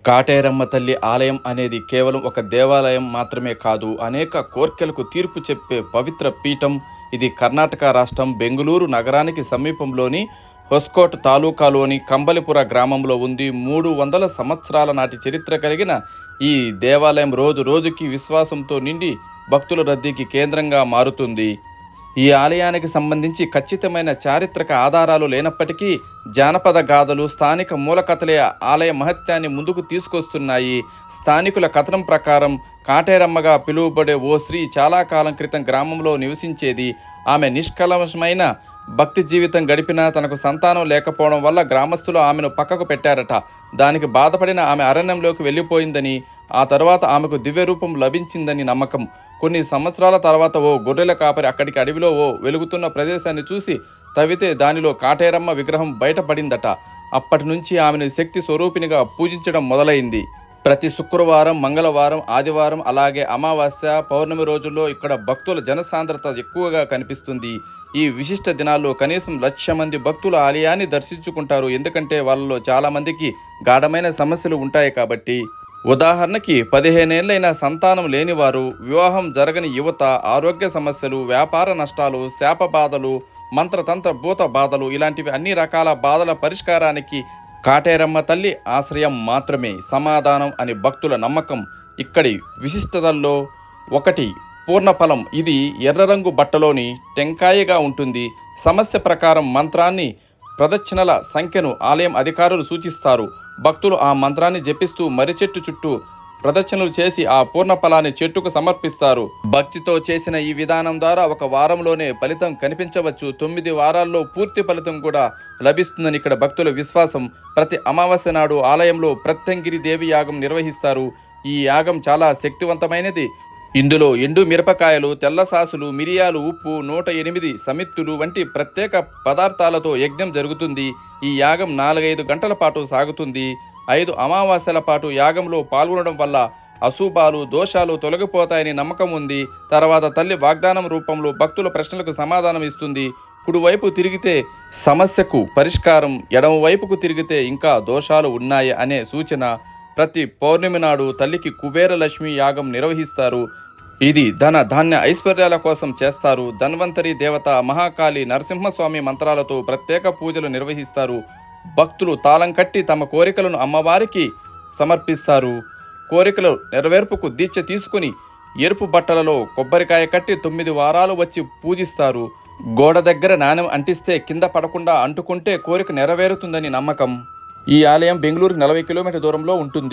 కాటేరమ్మ తల్లి ఆలయం అనేది కేవలం ఒక దేవాలయం మాత్రమే కాదు, అనేక కోర్కెలకు తీర్పు చెప్పే పవిత్ర పీఠం. ఇది కర్ణాటక రాష్ట్రం బెంగుళూరు నగరానికి సమీపంలోని హొస్కోట్ తాలూకాలోని కంబలిపుర గ్రామంలో ఉంది. 300 సంవత్సరాల నాటి చరిత్ర కలిగిన ఈ దేవాలయం రోజు రోజుకి విశ్వాసంతో నిండి భక్తుల రద్దీకి కేంద్రంగా మారుతుంది. ఈ ఆలయానికి సంబంధించి ఖచ్చితమైన చారిత్రక ఆధారాలు లేనప్పటికీ జానపద గాథలు, స్థానిక మూలకథలే ఆలయ మహత్యాన్ని ముందుకు తీసుకొస్తున్నాయి. స్థానికుల కథనం ప్రకారం కాటేరమ్మగా పిలువబడే ఓ స్త్రీ చాలా కాలం క్రితం గ్రామంలో నివసించేది. ఆమె నిష్కల్మషమైన భక్తి జీవితం గడిపినా తనకు సంతానం లేకపోవడం వల్ల గ్రామస్తులు ఆమెను పక్కకు పెట్టారట. దానికి బాధపడిన ఆమె అరణ్యంలోకి వెళ్ళిపోయిందని, ఆ తర్వాత ఆమెకు దివ్య రూపం లభించిందని నమ్మకం. కొన్ని సంవత్సరాల తర్వాత ఓ గొర్రెల కాపరి అక్కడికి అడవిలో ఓ వెలుగుతున్న ప్రదేశాన్ని చూసి తవ్వితే దానిలో కాటేరమ్మ విగ్రహం బయటపడిందట. అప్పటి నుంచి ఆమెను శక్తి స్వరూపినిగా పూజించడం మొదలైంది. ప్రతి శుక్రవారం, మంగళవారం, ఆదివారం, అలాగే అమావాస్య, పౌర్ణమి రోజుల్లో ఇక్కడ భక్తుల జనసాంద్రత ఎక్కువగా కనిపిస్తుంది. ఈ విశిష్ట దినాల్లో కనీసం 1,00,000 మంది భక్తుల ఆలయాన్ని దర్శించుకుంటారు. ఎందుకంటే వాళ్ళలో చాలా మందికి గాఢమైన సమస్యలు ఉంటాయి కాబట్టి. ఉదాహరణకి 15 ఏళ్లైన సంతానం లేనివారు, వివాహం జరగని యువత, ఆరోగ్య సమస్యలు, వ్యాపార నష్టాలు, శాప బాధలు, మంత్రతంత్ర భూత బాధలు, ఇలాంటివి అన్ని రకాల బాధల పరిష్కారానికి కాటేరమ్మ తల్లి ఆశ్రయం మాత్రమే సమాధానం అని భక్తుల నమ్మకం. ఇక్కడి విశిష్టతల్లో ఒకటి పూర్ణఫలం. ఇది ఎర్ర రంగు బట్టలోని టెంకాయగా ఉంటుంది. సమస్య ప్రకారం మంత్రాన్ని, ప్రదక్షిణల సంఖ్యను ఆలయం అధికారులు సూచిస్తారు. భక్తులు ఆ మంత్రాన్ని జపిస్తూ మర్రి చెట్టు చుట్టూ ప్రదక్షిణలు చేసి ఆ పూర్ణ ఫలాన్ని చెట్టుకు సమర్పిస్తారు. భక్తితో చేసిన ఈ విధానం ద్వారా 1 వారంలోనే ఫలితం కనిపించవచ్చు. 9 వారాల్లో పూర్తి ఫలితం కూడా లభిస్తుందని ఇక్కడ భక్తుల విశ్వాసం. ప్రతి అమావాస్య నాడు ఆలయంలో ప్రత్యంగిరి దేవి యాగం నిర్వహిస్తారు. ఈ యాగం చాలా శక్తివంతమైనది. ఇందులో ఎండు మిరపకాయలు, తెల్ల సాసులు, మిరియాలు, ఉప్పు, 108 సమిత్తులు వంటి ప్రత్యేక పదార్థాలతో యజ్ఞం జరుగుతుంది. ఈ యాగం 4-5 గంటల పాటు సాగుతుంది. 5 అమావాస్యల పాటు యాగంలో పాల్గొనడం వల్ల అశుభాలు, దోషాలు తొలగిపోతాయని నమ్మకం ఉంది. తర్వాత తల్లి వాగ్దానం రూపంలో భక్తుల ప్రశ్నలకు సమాధానం ఇస్తుంది. కుడివైపు తిరిగితే సమస్యకు పరిష్కారం, ఎడమ వైపుకు తిరిగితే ఇంకా దోషాలు ఉన్నాయి అనే సూచన. ప్రతి పౌర్ణమి నాడు తల్లికి కుబేర లక్ష్మి యాగం నిర్వహిస్తారు. ఇది ధన, ధాన్య, ఐశ్వర్యాల కోసం చేస్తారు. ధన్వంతరి దేవత, మహాకాళి, నరసింహస్వామి మంత్రాలతో ప్రత్యేక పూజలు నిర్వహిస్తారు. భక్తులు తాళం కట్టి తమ కోరికలను అమ్మవారికి సమర్పిస్తారు. కోరికలు నెరవేర్పుకు దీక్ష తీసుకుని ఎరుపు బట్టలలో కొబ్బరికాయ కట్టి 9 వారాలు వచ్చి పూజిస్తారు. గోడ దగ్గర నాణెం అంటిస్తే కింద పడకుండా అంటుకుంటే కోరిక నెరవేరుతుందని నమ్మకం. ఈ ఆలయం బెంగళూరుకి 40 కిలోమీటర్ల దూరంలో ఉంటుంది.